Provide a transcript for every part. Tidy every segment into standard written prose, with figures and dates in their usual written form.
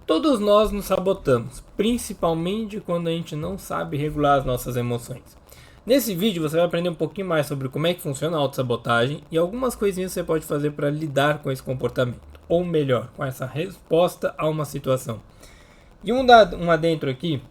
Todos nós nos sabotamos, principalmente quando a gente não sabe regular as nossas emoções. Nesse vídeo você vai aprender um pouquinho mais sobre como é que funciona a autossabotagem e algumas coisinhas que você pode fazer para lidar com esse comportamento, ou melhor, com essa resposta a uma situação. E um adentro aqui,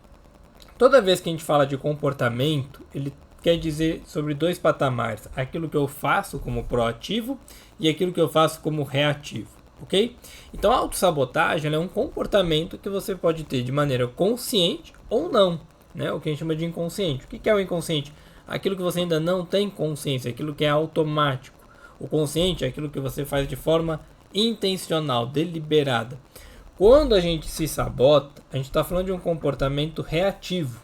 toda vez que a gente fala de comportamento, ele quer dizer sobre dois patamares, aquilo que eu faço como proativo e aquilo que eu faço como reativo. Ok? Então a autossabotagem é um comportamento que você pode ter de maneira consciente ou não, né? O que a gente chama de inconsciente. O que é o inconsciente? Aquilo que você ainda não tem consciência, aquilo que é automático. O consciente é aquilo que você faz de forma intencional, deliberada. Quando a gente se sabota, a gente está falando de um comportamento reativo,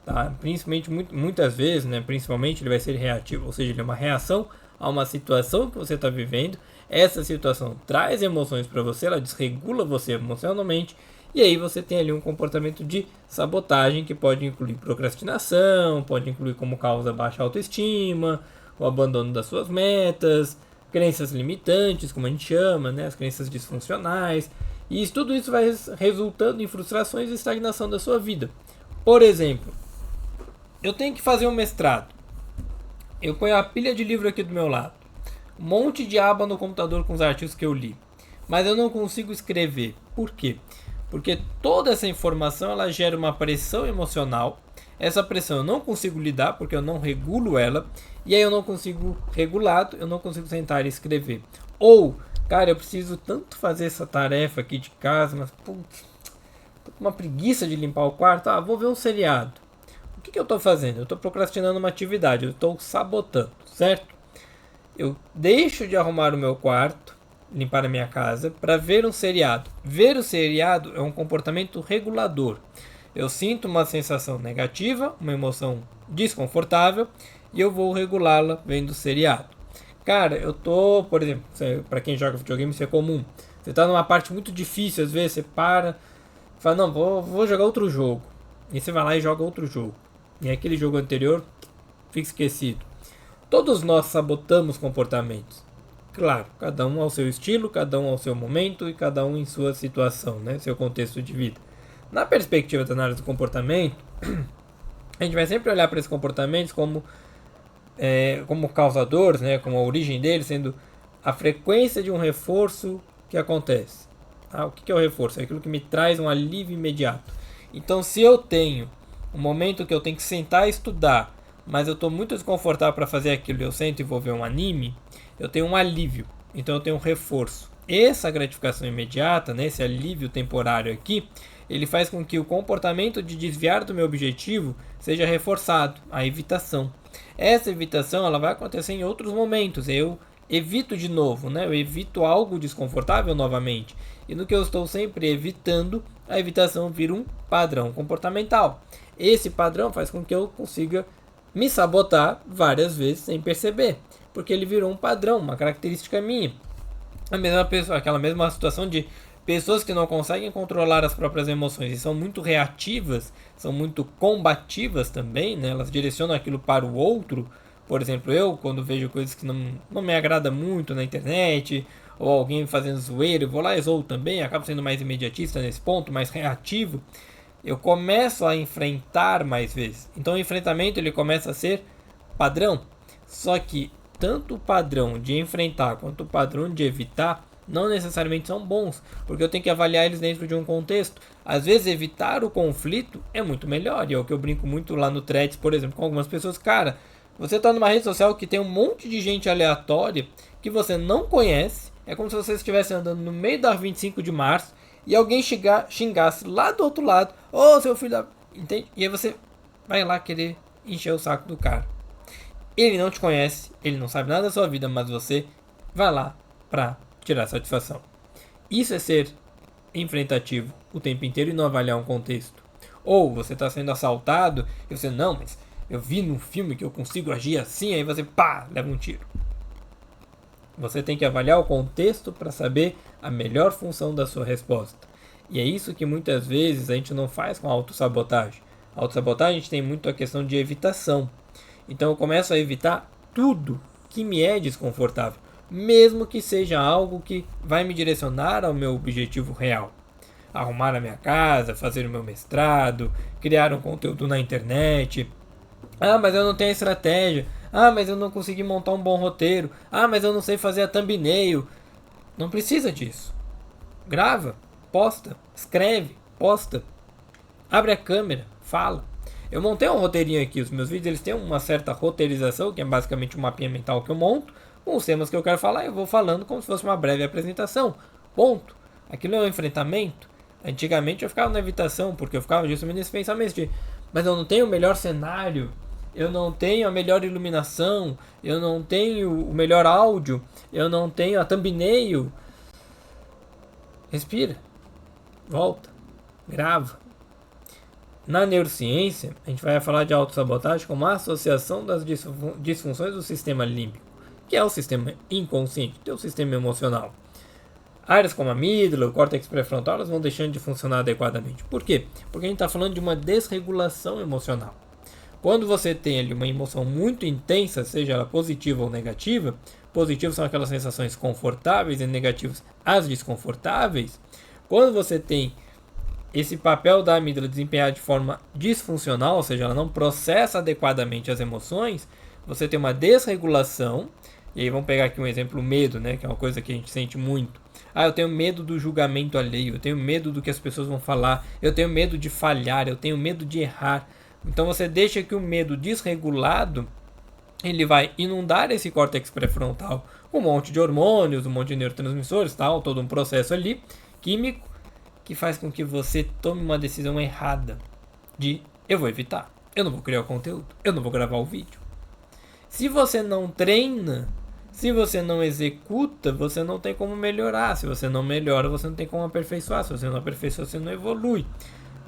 tá? Principalmente, muitas vezes, né? Principalmente ele vai ser reativo, ou seja, ele é uma reação a uma situação que você está vivendo. Essa situação traz emoções para você, ela desregula você emocionalmente, e aí você tem ali um comportamento de sabotagem que pode incluir procrastinação, pode incluir como causa baixa autoestima, o abandono das suas metas, crenças limitantes, como a gente chama, né, as crenças disfuncionais, e tudo isso vai resultando em frustrações e estagnação da sua vida. Por exemplo, eu tenho que fazer um mestrado, eu ponho a pilha de livro aqui do meu lado, um monte de aba no computador com os artigos que eu li, mas eu não consigo escrever. Por quê? Porque toda essa informação ela gera uma pressão emocional. Essa pressão eu não consigo lidar porque eu não regulo ela, e aí eu não consigo regulado, eu não consigo sentar e escrever. Ou, cara, eu preciso tanto fazer essa tarefa aqui de casa, mas putz, tô com uma preguiça de limpar o quarto. Vou ver um seriado. O que eu estou fazendo? Eu estou procrastinando uma atividade, eu estou sabotando, certo? Eu deixo de arrumar o meu quarto, limpar a minha casa, para ver um seriado. Ver o seriado é um comportamento regulador. Eu sinto uma sensação negativa, uma emoção desconfortável, e eu vou regulá-la vendo o seriado. Cara, eu tô, por exemplo, para quem joga videogame isso é comum. Você tá numa parte muito difícil, às vezes você para, fala, não, vou jogar outro jogo. E você vai lá e joga outro jogo. E aquele jogo anterior fica esquecido. Todos nós sabotamos comportamentos. Claro, cada um ao seu estilo, cada um ao seu momento e cada um em sua situação, né? Seu contexto de vida. Na perspectiva da análise do comportamento, a gente vai sempre olhar para esses comportamentos como causadores, né? Como a origem deles, sendo a frequência de um reforço que acontece. O que é o reforço? É aquilo que me traz um alívio imediato. Então, se eu tenho um momento que eu tenho que sentar e estudar, mas eu estou muito desconfortável para fazer aquilo, eu sento e vou ver um anime, eu tenho um alívio, então eu tenho um reforço. Essa gratificação imediata, né, esse alívio temporário aqui, ele faz com que o comportamento de desviar do meu objetivo seja reforçado, a evitação. Essa evitação ela vai acontecer em outros momentos, eu evito de novo, né, eu evito algo desconfortável novamente. E no que eu estou sempre evitando, a evitação vira um padrão comportamental. Esse padrão faz com que eu consiga me sabotar várias vezes sem perceber, porque ele virou um padrão, uma característica minha. A mesma pessoa, aquela mesma situação de pessoas que não conseguem controlar as próprias emoções e são muito reativas, são muito combativas também, né? Elas direcionam aquilo para o outro. Por exemplo, eu quando vejo coisas que não me agrada muito na internet, ou alguém fazendo zoeira, eu vou lá e zoo também, acabo sendo mais imediatista nesse ponto, mais reativo. Eu começo a enfrentar mais vezes. Então o enfrentamento ele começa a ser padrão. Só que tanto o padrão de enfrentar quanto o padrão de evitar não necessariamente são bons, porque eu tenho que avaliar eles dentro de um contexto. Às vezes evitar o conflito é muito melhor, e é o que eu brinco muito lá no Threads, por exemplo, com algumas pessoas. Cara, você está numa rede social que tem um monte de gente aleatória que você não conhece, é como se você estivesse andando no meio da 25 de março e alguém xingasse lá do outro lado, seu filho da... Entende? E aí você vai lá querer encher o saco do cara. Ele não te conhece, ele não sabe nada da sua vida, mas você vai lá pra tirar satisfação. Isso é ser enfrentativo o tempo inteiro e não avaliar um contexto. Ou você está sendo assaltado e você, não, mas eu vi num filme que eu consigo agir assim, aí você, leva um tiro. Você tem que avaliar o contexto para saber a melhor função da sua resposta. E é isso que muitas vezes a gente não faz com a autossabotagem. A autossabotagem a gente tem muito a questão de evitação. Então eu começo a evitar tudo que me é desconfortável, mesmo que seja algo que vai me direcionar ao meu objetivo real. arrumar a minha casa, fazer o meu mestrado, criar um conteúdo na internet. Ah, mas eu não tenho estratégia. Ah, mas eu não consegui montar um bom roteiro. Ah, mas eu não sei fazer a thumbnail. Não precisa disso. Grava, posta, escreve, posta. Abre a câmera, fala. Eu montei um roteirinho aqui. Os meus vídeos eles têm uma certa roteirização, que é basicamente um mapinha mental que eu monto. Com os temas que eu quero falar, eu vou falando como se fosse uma breve apresentação. Ponto. Aquilo é um enfrentamento. Antigamente eu ficava na evitação, porque eu ficava justamente nesse pensamento de, mas eu não tenho o melhor cenário, eu não tenho a melhor iluminação, eu não tenho o melhor áudio, eu não tenho a thumbnail. Respira, volta, grava. Na neurociência, a gente vai falar de autossabotagem como a associação das disfunções do sistema límbico, que é o sistema inconsciente, teu sistema emocional. Áreas como a amígdala, o córtex pré-frontal, elas vão deixando de funcionar adequadamente. Por quê? Porque a gente está falando de uma desregulação emocional. Quando você tem ali uma emoção muito intensa, seja ela positiva ou negativa, positivas são aquelas sensações confortáveis e negativas as desconfortáveis. Quando você tem esse papel da amígdala desempenhado de forma disfuncional, ou seja, ela não processa adequadamente as emoções, você tem uma desregulação. E aí vamos pegar aqui um exemplo, o medo, né, que é uma coisa que a gente sente muito. Ah, eu tenho medo do julgamento alheio, eu tenho medo do que as pessoas vão falar, eu tenho medo de falhar, eu tenho medo de errar. Então você deixa que o medo desregulado, ele vai inundar esse córtex pré-frontal com um monte de hormônios, um monte de neurotransmissores, tal, todo um processo ali químico que faz com que você tome uma decisão errada de eu vou evitar, eu não vou criar o conteúdo, eu não vou gravar o vídeo. Se você não treina, se você não executa, você não tem como melhorar. Se você não melhora, você não tem como aperfeiçoar. Se você não aperfeiçoa, você não evolui.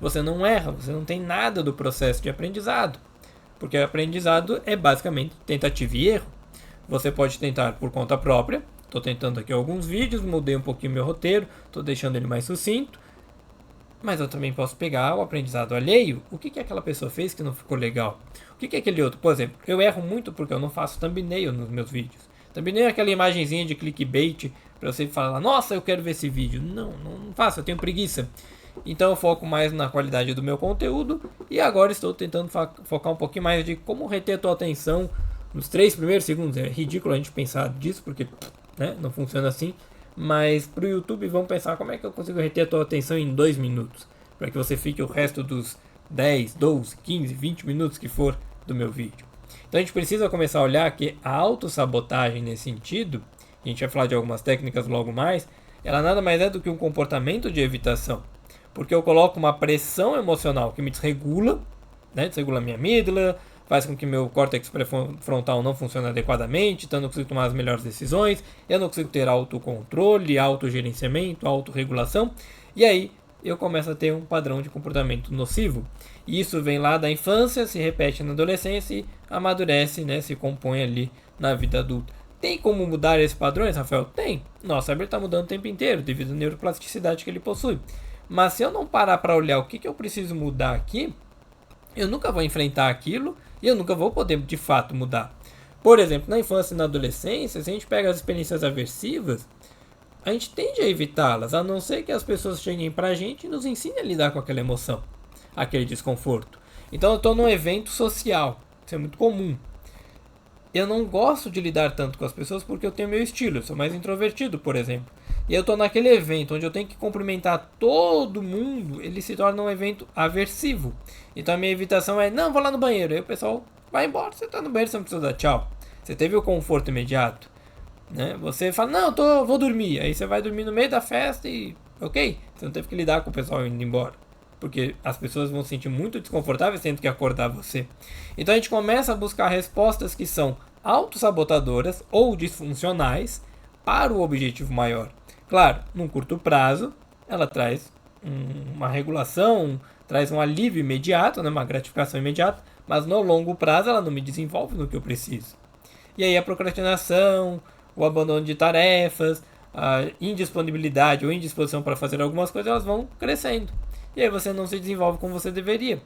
Você não erra, você não tem nada do processo de aprendizado. Porque aprendizado é basicamente tentativa e erro. Você pode tentar por conta própria. Estou tentando aqui alguns vídeos, mudei um pouquinho meu roteiro, estou deixando ele mais sucinto. Mas eu também posso pegar o aprendizado alheio. O que aquela pessoa fez que não ficou legal? O que aquele outro? Por exemplo, eu erro muito porque eu não faço thumbnail nos meus vídeos. Thumbnail é aquela imagenzinha de clickbait para você falar, nossa, eu quero ver esse vídeo. Não faço, eu tenho preguiça. Então eu foco mais na qualidade do meu conteúdo. E agora estou tentando focar um pouquinho mais de como reter a tua atenção nos 3 primeiros segundos. É ridículo a gente pensar disso, porque não funciona assim. Mas para o YouTube, vamos pensar como é que eu consigo reter a tua atenção em 2 minutos. Para que você fique o resto dos 10, 12, 15, 20 minutos que for do meu vídeo. Então a gente precisa começar a olhar que a autossabotagem nesse sentido, a gente vai falar de algumas técnicas logo mais, ela nada mais é do que um comportamento de evitação. Porque eu coloco uma pressão emocional que me desregula, desregula a minha amígdala, faz com que meu córtex pré-frontal não funcione adequadamente, então eu não consigo tomar as melhores decisões, eu não consigo ter autocontrole, autogerenciamento, autorregulação, e aí eu começo a ter um padrão de comportamento nocivo. E isso vem lá da infância, se repete na adolescência e amadurece, se compõe ali na vida adulta. Tem como mudar esses padrões, Rafael? Tem. Nosso cérebro está mudando o tempo inteiro devido à neuroplasticidade que ele possui. Mas se eu não parar para olhar o que eu preciso mudar aqui, eu nunca vou enfrentar aquilo e eu nunca vou poder de fato mudar. Por exemplo, na infância e na adolescência, se a gente pega as experiências aversivas, a gente tende a evitá-las, a não ser que as pessoas cheguem pra gente e nos ensinem a lidar com aquela emoção, aquele desconforto. Então eu estou num evento social, isso é muito comum. Eu não gosto de lidar tanto com as pessoas porque eu tenho meu estilo, eu sou mais introvertido, por exemplo. E eu estou naquele evento onde eu tenho que cumprimentar todo mundo, ele se torna um evento aversivo. Então a minha evitação é, não, vou lá no banheiro. Aí o pessoal vai embora, você está no banheiro, você não precisa dar tchau. Você teve o conforto imediato. Você fala, não, vou dormir. Aí você vai dormir no meio da festa e, ok, você não teve que lidar com o pessoal indo embora. Porque as pessoas vão se sentir muito desconfortáveis tendo que acordar você. Então a gente começa a buscar respostas que são autossabotadoras ou disfuncionais para o objetivo maior. Claro, num curto prazo, ela traz uma regulação, traz um alívio imediato, uma gratificação imediata, mas no longo prazo ela não me desenvolve no que eu preciso. E aí a procrastinação, o abandono de tarefas, a indisponibilidade ou indisposição para fazer algumas coisas, elas vão crescendo. E aí você não se desenvolve como você deveria.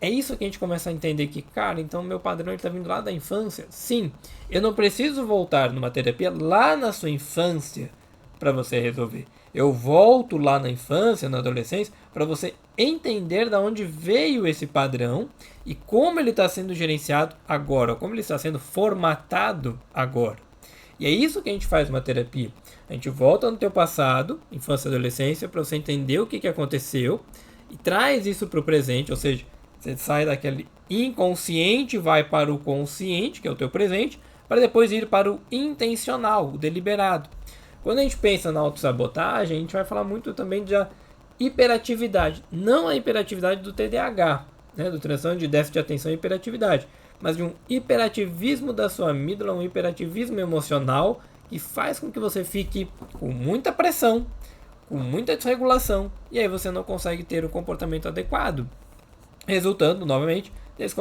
É isso que a gente começa a entender que, cara, então meu padrão está vindo lá da infância. Sim, eu não preciso voltar numa terapia lá na sua infância para você resolver. Eu volto lá na infância, na adolescência, para você entender de onde veio esse padrão e como ele está sendo gerenciado agora, como ele está sendo formatado agora. E é isso que a gente faz uma terapia. A gente volta no teu passado, infância e adolescência, para você entender o que aconteceu e traz isso para o presente, ou seja, você sai daquele inconsciente, vai para o consciente, que é o teu presente, para depois ir para o intencional, o deliberado. Quando a gente pensa na autossabotagem, a gente vai falar muito também de hiperatividade. Não a hiperatividade do TDAH, né, do transtorno de déficit de atenção e hiperatividade, mas de um hiperativismo da sua amígdala, um hiperativismo emocional que faz com que você fique com muita pressão, com muita desregulação, e aí você não consegue ter o comportamento adequado, resultando, novamente, desse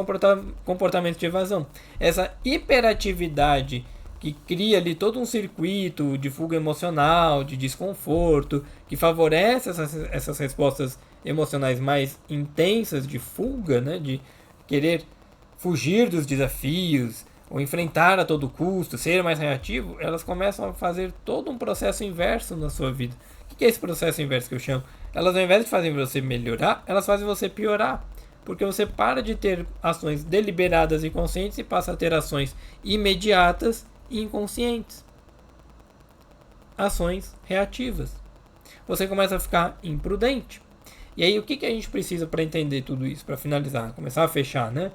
comportamento de evasão. Essa hiperatividade que cria ali todo um circuito de fuga emocional, de desconforto, que favorece essas respostas emocionais mais intensas de fuga, né, de querer fugir dos desafios, ou enfrentar a todo custo, ser mais reativo, elas começam a fazer todo um processo inverso na sua vida. O que é esse processo inverso que eu chamo? Elas, ao invés de fazerem você melhorar, elas fazem você piorar. Porque você para de ter ações deliberadas e conscientes e passa a ter ações imediatas e inconscientes. Ações reativas. Você começa a ficar imprudente. E aí, o que a gente precisa para entender tudo isso? Para finalizar, começar a fechar, né?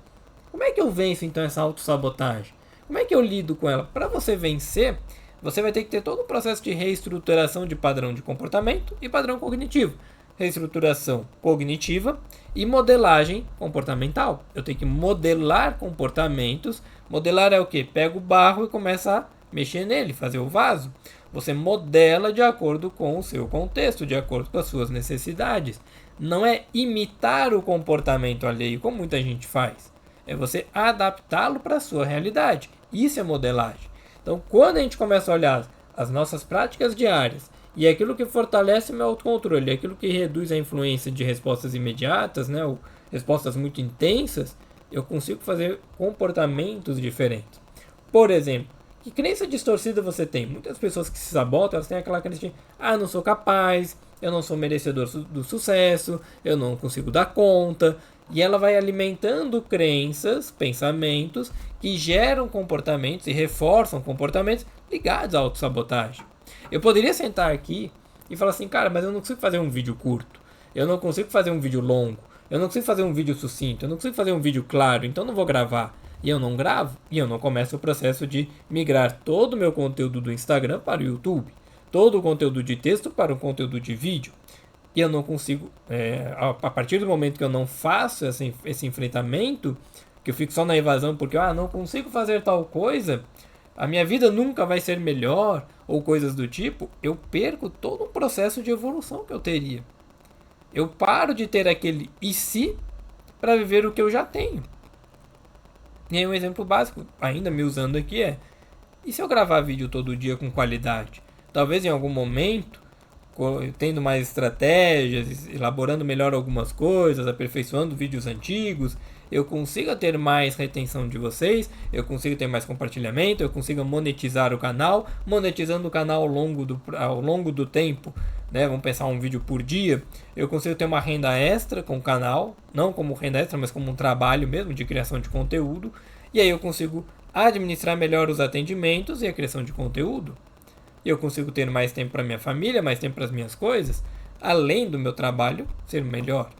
Como é que eu venço, então, essa autossabotagem? Como é que eu lido com ela? Para você vencer, você vai ter que ter todo um processo de reestruturação de padrão de comportamento e padrão cognitivo. Reestruturação cognitiva e modelagem comportamental. Eu tenho que modelar comportamentos. Modelar é o quê? Pega o barro e começa a mexer nele, fazer o vaso. Você modela de acordo com o seu contexto, de acordo com as suas necessidades. Não é imitar o comportamento alheio, como muita gente faz. É você adaptá-lo para a sua realidade. Isso é modelagem. Então, quando a gente começa a olhar as nossas práticas diárias e aquilo que fortalece o meu autocontrole, aquilo que reduz a influência de respostas imediatas, né, ou respostas muito intensas, eu consigo fazer comportamentos diferentes. Por exemplo, que crença distorcida você tem? Muitas pessoas que se sabotam, elas têm aquela crença de não sou capaz, eu não sou merecedor do sucesso, eu não consigo dar conta. E ela vai alimentando crenças, pensamentos que geram comportamentos e reforçam comportamentos ligados à autossabotagem. Eu poderia sentar aqui e falar assim, cara, mas eu não consigo fazer um vídeo curto, eu não consigo fazer um vídeo longo, eu não consigo fazer um vídeo sucinto, eu não consigo fazer um vídeo claro, então não vou gravar. E eu não gravo, e eu não começo o processo de migrar todo o meu conteúdo do Instagram para o YouTube, todo o conteúdo de texto para o conteúdo de vídeo. E eu não consigo, a partir do momento que eu não faço esse enfrentamento, que eu fico só na evasão porque eu não consigo fazer tal coisa, a minha vida nunca vai ser melhor, ou coisas do tipo, eu perco todo um processo de evolução que eu teria. Eu paro de ter aquele e se para viver o que eu já tenho. E aí um exemplo básico, ainda me usando aqui, e se eu gravar vídeo todo dia com qualidade? Talvez em algum momento, tendo mais estratégias, elaborando melhor algumas coisas, aperfeiçoando vídeos antigos, eu consiga ter mais retenção de vocês, eu consigo ter mais compartilhamento, eu consigo monetizar o canal, monetizando o canal ao longo do tempo, né? Vamos pensar um vídeo por dia, eu consigo ter uma renda extra com o canal, não como renda extra, mas como um trabalho mesmo de criação de conteúdo, e aí eu consigo administrar melhor os atendimentos e a criação de conteúdo. Eu consigo ter mais tempo para minha família, mais tempo para as minhas coisas, além do meu trabalho ser melhor.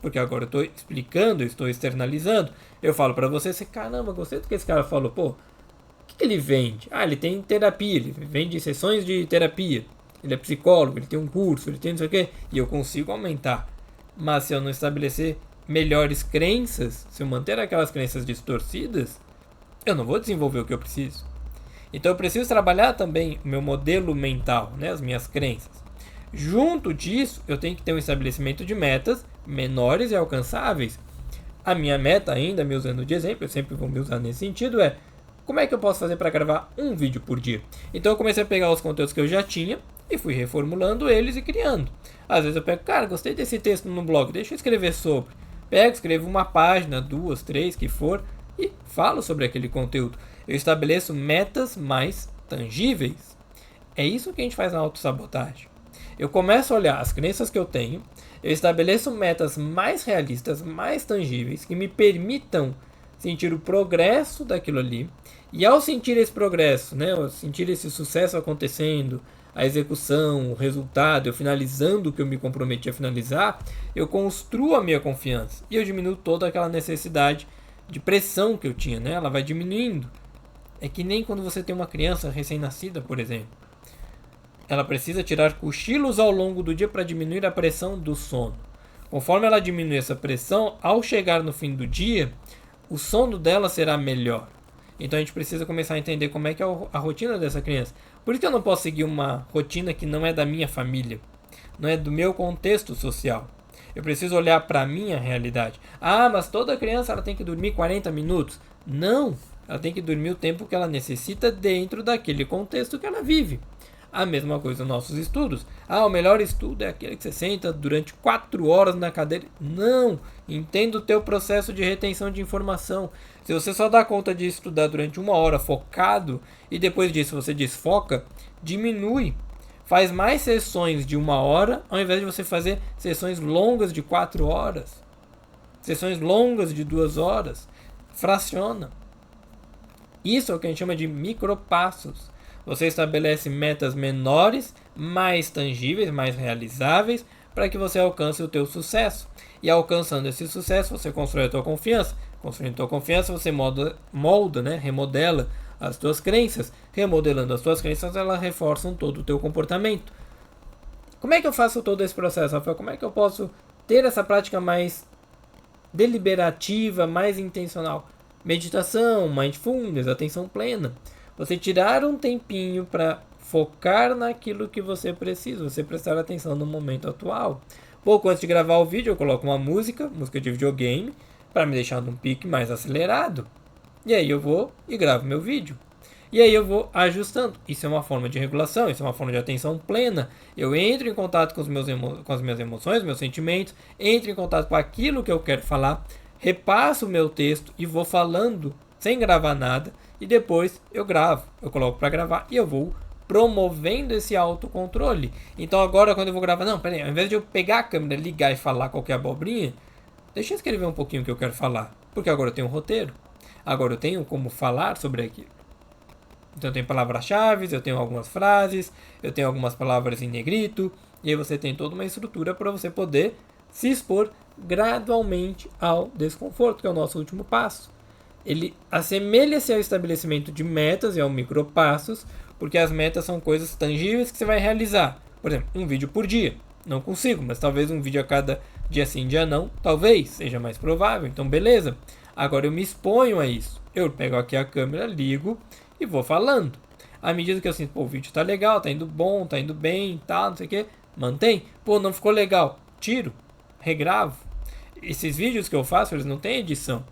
Porque agora eu estou explicando, estou externalizando. Eu falo para você, caramba, gostei do que esse cara falou. Pô, o que ele vende? Ele tem terapia, ele vende sessões de terapia. Ele é psicólogo, ele tem um curso, ele tem não sei o quê. E eu consigo aumentar. Mas se eu não estabelecer melhores crenças, se eu manter aquelas crenças distorcidas, eu não vou desenvolver o que eu preciso. Então eu preciso trabalhar também o meu modelo mental, né, as minhas crenças. Junto disso, eu tenho que ter um estabelecimento de metas menores e alcançáveis. A minha meta ainda, me usando de exemplo, eu sempre vou me usar nesse sentido, como é que eu posso fazer para gravar um vídeo por dia? Então eu comecei a pegar os conteúdos que eu já tinha e fui reformulando eles e criando. Às vezes eu pego, cara, gostei desse texto no blog, deixa eu escrever sobre. Pego, escrevo uma página, 2, 3, que for, e falo sobre aquele conteúdo. Eu estabeleço metas mais tangíveis. É isso que a gente faz na autossabotagem. Eu começo a olhar as crenças que eu tenho, eu estabeleço metas mais realistas, mais tangíveis, que me permitam sentir o progresso daquilo ali. E ao sentir esse progresso, né, ao sentir esse sucesso acontecendo, a execução, o resultado, eu finalizando o que eu me comprometi a finalizar, eu construo a minha confiança e eu diminuo toda aquela necessidade de pressão que eu tinha, né? Ela vai diminuindo. É que nem quando você tem uma criança recém-nascida, por exemplo. Ela precisa tirar cochilos ao longo do dia para diminuir a pressão do sono. Conforme ela diminui essa pressão, ao chegar no fim do dia, o sono dela será melhor. Então a gente precisa começar a entender como é que é a rotina dessa criança. Por isso que eu não posso seguir uma rotina que não é da minha família, não é do meu contexto social. Eu preciso olhar para a minha realidade. Ah, mas toda criança ela tem que dormir 40 minutos. Não, ela tem que dormir o tempo que ela necessita dentro daquele contexto que ela vive. A mesma coisa nos nossos estudos. Ah, o melhor estudo é aquele que você senta durante 4 horas na cadeira. Não! Entenda o teu processo de retenção de informação. Se você só dá conta de estudar durante 1 hora focado e depois disso você desfoca, diminui. Faz mais sessões de 1 hora ao invés de você fazer sessões longas de 4 horas. Sessões longas de 2 horas. Fraciona. Isso é o que a gente chama de micropassos. Você estabelece metas menores, mais tangíveis, mais realizáveis, para que você alcance o teu sucesso. E alcançando esse sucesso, você constrói a tua confiança. Construindo a tua confiança, você molda, né? Remodela as tuas crenças. Remodelando as tuas crenças, elas reforçam todo o teu comportamento. Como é que eu faço todo esse processo, Rafael? Como é que eu posso ter essa prática mais deliberativa, mais intencional? Meditação, mindfulness, atenção plena. Você tirar um tempinho para focar naquilo que você precisa, você prestar atenção no momento atual. Pouco antes de gravar o vídeo, eu coloco uma música de videogame, para me deixar num pique mais acelerado. E aí eu vou e gravo meu vídeo. E aí eu vou ajustando. Isso é uma forma de regulação, isso é uma forma de atenção plena. Eu entro em contato com as minhas emoções, meus sentimentos, entro em contato com aquilo que eu quero falar, repasso o meu texto e vou falando sem gravar nada. E depois eu gravo, eu coloco para gravar e eu vou promovendo esse autocontrole. Então agora quando eu vou gravar, não, peraí, ao invés de eu pegar a câmera, ligar e falar qualquer abobrinha, deixa eu escrever um pouquinho o que eu quero falar. Porque agora eu tenho um roteiro. Agora eu tenho como falar sobre aquilo. Então eu tenho palavras-chave, eu tenho algumas frases, eu tenho algumas palavras em negrito. E aí você tem toda uma estrutura para você poder se expor gradualmente ao desconforto, que é o nosso último passo. Ele assemelha-se ao estabelecimento de metas e ao micropassos, porque as metas são coisas tangíveis que você vai realizar. Por exemplo, um vídeo por dia. Não consigo, mas talvez um vídeo a cada dia sim, dia não. Talvez seja mais provável. Então, beleza. Agora eu me exponho a isso. Eu pego aqui a câmera, ligo e vou falando. À medida que eu sinto, pô, o vídeo tá legal, tá indo bom, tá indo bem, tá, não sei o que, mantém. Pô, não ficou legal, tiro, regravo. Esses vídeos que eu faço, eles não têm edição.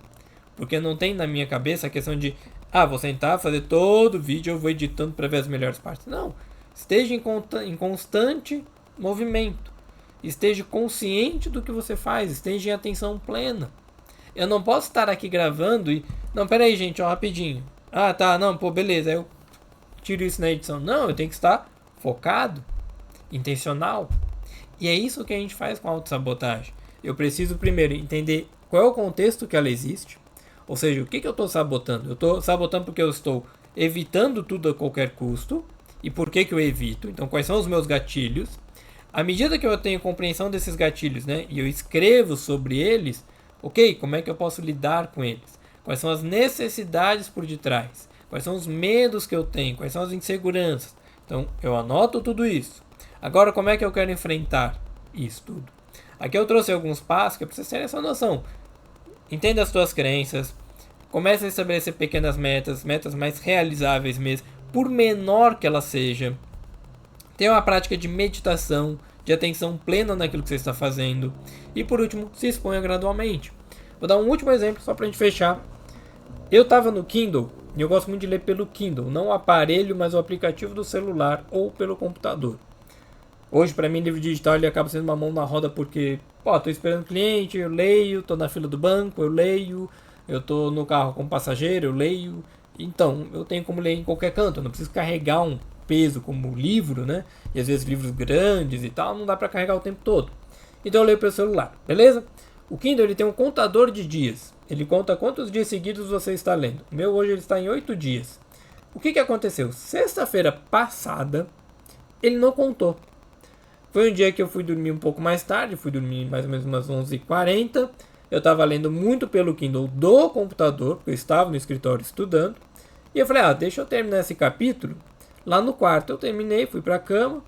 Porque não tem na minha cabeça a questão de, vou sentar, fazer todo o vídeo, eu vou editando para ver as melhores partes. Não. Esteja em constante movimento. Esteja consciente do que você faz. Esteja em atenção plena. Eu não posso estar aqui gravando e... Não, pera aí, gente, rapidinho. Tá, não, pô, beleza. Eu tiro isso na edição. Não, eu tenho que estar focado, intencional. E é isso que a gente faz com a autossabotagem. Eu preciso primeiro entender qual é o contexto que ela existe. Ou seja, o que eu estou sabotando? Eu estou sabotando porque eu estou evitando tudo a qualquer custo. E por que eu evito? Então, quais são os meus gatilhos? À medida que eu tenho compreensão desses gatilhos, né, e eu escrevo sobre eles, ok, como é que eu posso lidar com eles? Quais são as necessidades por detrás? Quais são os medos que eu tenho? Quais são as inseguranças? Então, eu anoto tudo isso. Agora, como é que eu quero enfrentar isso tudo? Aqui eu trouxe alguns passos que é para vocês terem essa noção. Entenda as tuas crenças. Comece a estabelecer pequenas metas, metas mais realizáveis mesmo, por menor que ela seja. Tenha uma prática de meditação, de atenção plena naquilo que você está fazendo. E por último, se exponha gradualmente. Vou dar um último exemplo só para a gente fechar. Eu estava no Kindle, e eu gosto muito de ler pelo Kindle, não o aparelho, mas o aplicativo do celular ou pelo computador. Hoje, para mim, livro digital ele acaba sendo uma mão na roda porque, tô esperando cliente, eu leio, tô na fila do banco, eu leio, eu tô no carro com passageiro, eu leio. Então, eu tenho como ler em qualquer canto, eu não preciso carregar um peso como o livro, né? E às vezes livros grandes e tal, não dá para carregar o tempo todo. Então eu leio pelo celular, beleza? O Kindle ele tem um contador de dias. Ele conta quantos dias seguidos você está lendo. O meu hoje ele está em 8 dias. O que aconteceu? Sexta-feira passada, ele não contou. Foi um dia que eu fui dormir um pouco mais tarde, fui dormir mais ou menos umas 11h40. Eu estava lendo muito pelo Kindle do computador, porque eu estava no escritório estudando. E eu falei, deixa eu terminar esse capítulo. Lá no quarto eu terminei, fui para a cama,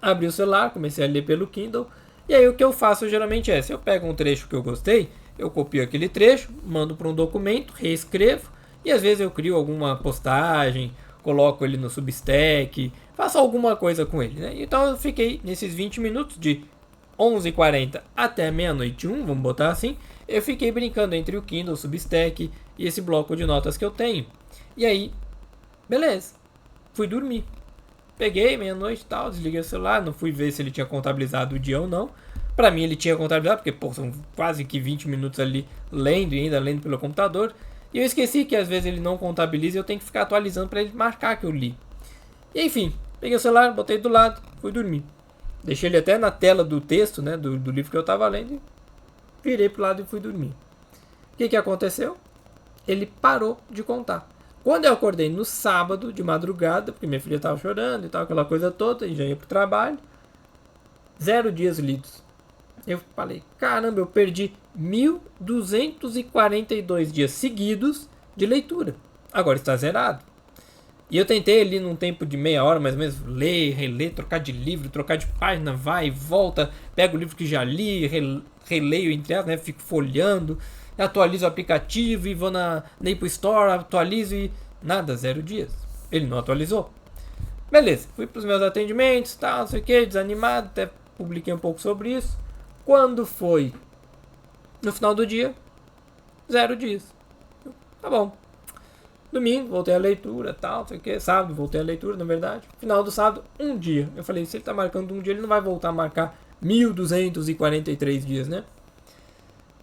abri o celular, comecei a ler pelo Kindle. E aí o que eu faço geralmente é, se eu pego um trecho que eu gostei, eu copio aquele trecho, mando para um documento, reescrevo. E às vezes eu crio alguma postagem, coloco ele no Substack, faço alguma coisa com ele, né? Então eu fiquei nesses 20 minutos de 11h40 até meia-noite 1, vamos botar assim. Eu fiquei brincando entre o Kindle, o Substack e esse bloco de notas que eu tenho. E aí, beleza, fui dormir. Peguei meia-noite e tal, desliguei o celular, não fui ver se ele tinha contabilizado o dia ou não. Pra mim ele tinha contabilizado, porque são quase que 20 minutos ali lendo e ainda lendo pelo computador. E eu esqueci que às vezes ele não contabiliza e eu tenho que ficar atualizando para ele marcar que eu li. E enfim, peguei o celular, botei do lado, fui dormir. Deixei ele até na tela do texto, né, do livro que eu estava lendo, e virei pro lado e fui dormir. O que aconteceu? Ele parou de contar. Quando eu acordei no sábado, de madrugada, porque minha filha estava chorando e tal, aquela coisa toda, e já ia pro trabalho, 0 dias lidos. Eu falei, caramba, eu perdi 1.242 dias seguidos de leitura. Agora está zerado. E eu tentei ali num tempo de meia hora, mais ou menos, ler, reler, trocar de livro, trocar de página, vai e volta, pego o livro que já li, releio entre elas, né, fico folheando, atualizo o aplicativo e vou na Apple Store, atualizo e nada, 0 dias. Ele não atualizou. Beleza, fui para os meus atendimentos, tal, não sei o que, desanimado, até publiquei um pouco sobre isso. Quando foi no final do dia, 0 dias. Tá bom. Domingo, voltei à leitura, tal, não sei o que. Sábado, voltei à leitura, na verdade. Final do sábado, 1 dia. Eu falei, se ele tá marcando 1 dia, ele não vai voltar a marcar 1.243 dias, né?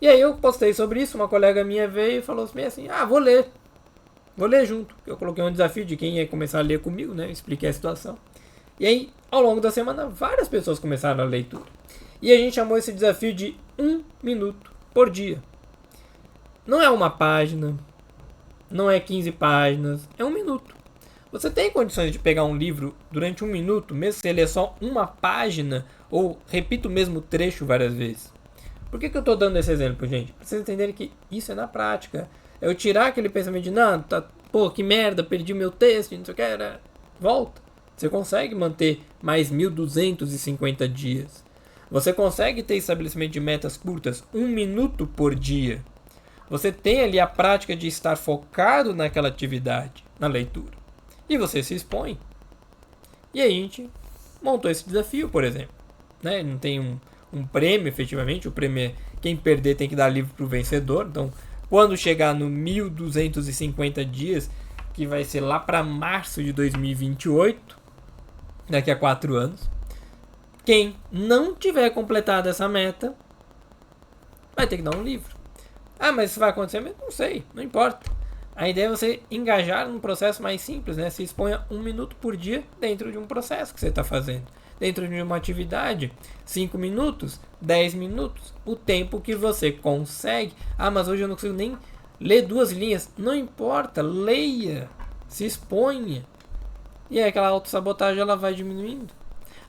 E aí eu postei sobre isso, uma colega minha veio e falou assim, vou ler. Vou ler junto. Eu coloquei um desafio de quem ia começar a ler comigo, né? Expliquei a situação. E aí, ao longo da semana, várias pessoas começaram a leitura. E a gente chamou esse desafio de 1 minuto por dia. Não é uma página, não é 15 páginas, é 1 minuto. Você tem condições de pegar um livro durante 1 minuto, mesmo se ele é só uma página, ou repita o mesmo trecho várias vezes? Por que eu estou dando esse exemplo, gente? Para vocês entenderem que isso é na prática. É eu tirar aquele pensamento de, que merda, perdi meu texto, não sei o que, volta. Você consegue manter mais 1.250 dias. Você consegue ter estabelecimento de metas curtas 1 minuto por dia. Você tem ali a prática de estar focado naquela atividade, na leitura. E você se expõe. E aí a gente montou esse desafio, por exemplo. Né? Não tem um prêmio, efetivamente. O prêmio é quem perder tem que dar livro para o vencedor. Então, quando chegar no 1.250 dias, que vai ser lá para março de 2028, daqui a 4 anos, quem não tiver completado essa meta vai ter que dar um livro. Mas isso vai acontecer mesmo? Não sei, não importa. A ideia é você engajar num processo mais simples, né? Se exponha 1 minuto por dia dentro de um processo que você está fazendo. Dentro de uma atividade, 5 minutos, 10 minutos, o tempo que você consegue. Mas hoje eu não consigo nem ler 2 linhas. Não importa, leia, se exponha. E aí aquela autossabotagem ela vai diminuindo.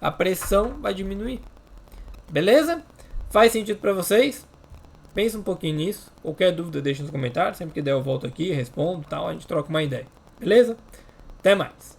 A pressão vai diminuir. Beleza? Faz sentido para vocês? Pensa um pouquinho nisso. Qualquer dúvida deixa nos comentários. Sempre que der eu volto aqui, respondo, tal, a gente troca uma ideia. Beleza? Até mais.